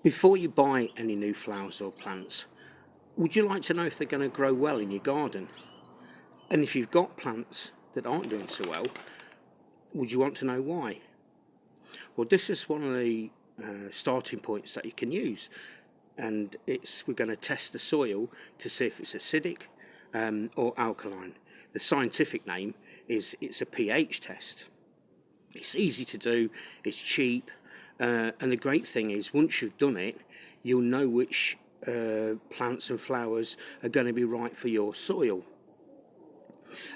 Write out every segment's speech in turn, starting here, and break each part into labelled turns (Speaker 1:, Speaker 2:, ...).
Speaker 1: Before you buy any new flowers or plants, would you like to know if they're going to grow well in your garden? And if you've got plants that aren't doing so well, would you want to know why? Well, this is one of the starting points that you can use, and we're going to test the soil to see if it's acidic or alkaline. The scientific name is it's a pH test. It's easy to do, it's cheap, and the great thing is once you've done it, you'll know which plants and flowers are going to be right for your soil.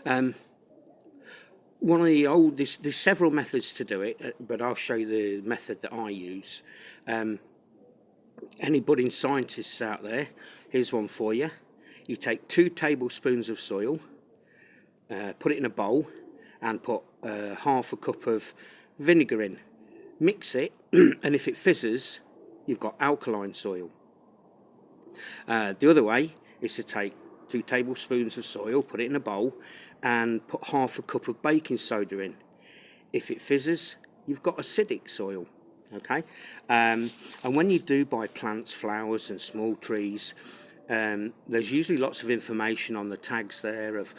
Speaker 1: One of the there's several methods to do it, but I'll show you the method that I use. Any budding scientists out there, here's one for you. You take 2 tablespoons of soil, put it in a bowl, and put half a cup of vinegar in. Mix it, and if it fizzes, you've got alkaline soil. The other way is to take 2 tablespoons of soil, put it in a bowl, and put half a cup of baking soda in. If it fizzes, you've got acidic soil. Okay, and when you do buy plants, flowers, and small trees, there's usually lots of information on the tags there of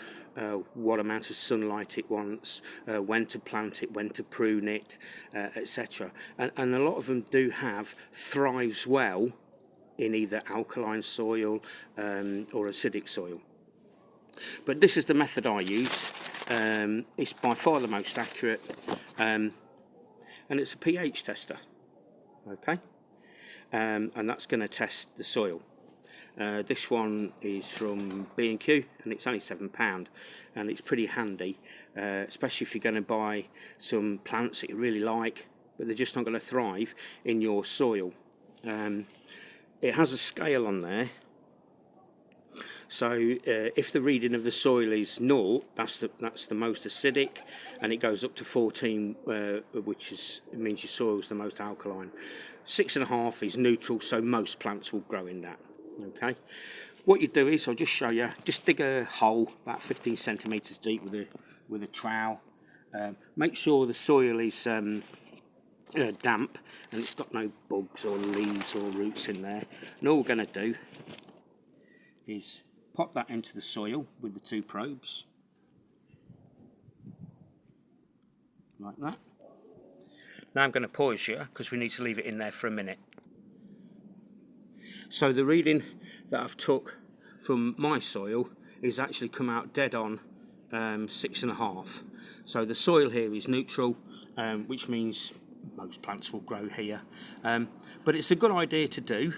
Speaker 1: what amount of sunlight it wants, when to plant it, when to prune it, etc. And a lot of them do have thrives well in either alkaline soil or acidic soil. But this is the method I use. It's by far the most accurate, and it's a pH tester. Okay, and that's going to test the soil. This one is from B&Q, and it's only £7, and it's pretty handy, especially if you're going to buy some plants that you really like, but they're just not going to thrive in your soil. It has a scale on there. So if the reading of the soil is 0, that's the most acidic, and it goes up to 14, which means your soil is the most alkaline. 6.5 is neutral, so most plants will grow in that. Okay. What you do is, I'll just show you. Just dig a hole about 15 centimetres deep with a trowel. Make sure the soil is damp and it's got no bugs or leaves or roots in there. And all we're going to do is pop that into the soil with the 2 probes, like that. Now I'm going to pause you because we need to leave it in there for a minute. So the reading that I've took from my soil is actually come out dead on 6.5. So the soil here is neutral, which means most plants will grow here. But it's a good idea to do.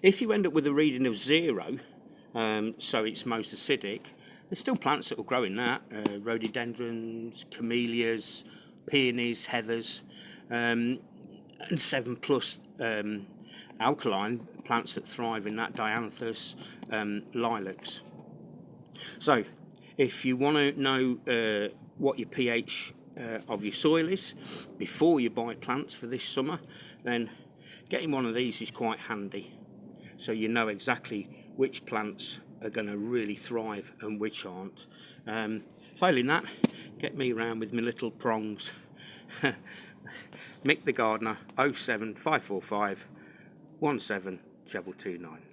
Speaker 1: If you end up with a reading of 0, so it's most acidic, there's still plants that will grow in that. Rhododendrons, camellias, peonies, heathers, and 7+ alkaline plants that thrive in that, dianthus, lilacs. So if you want to know what your pH of your soil is before you buy plants for this summer, then getting one of these is quite handy, so you know exactly which plants are going to really thrive and which aren't. Failing that, get me around with my little prongs. Mick the Gardener, 07545 17229.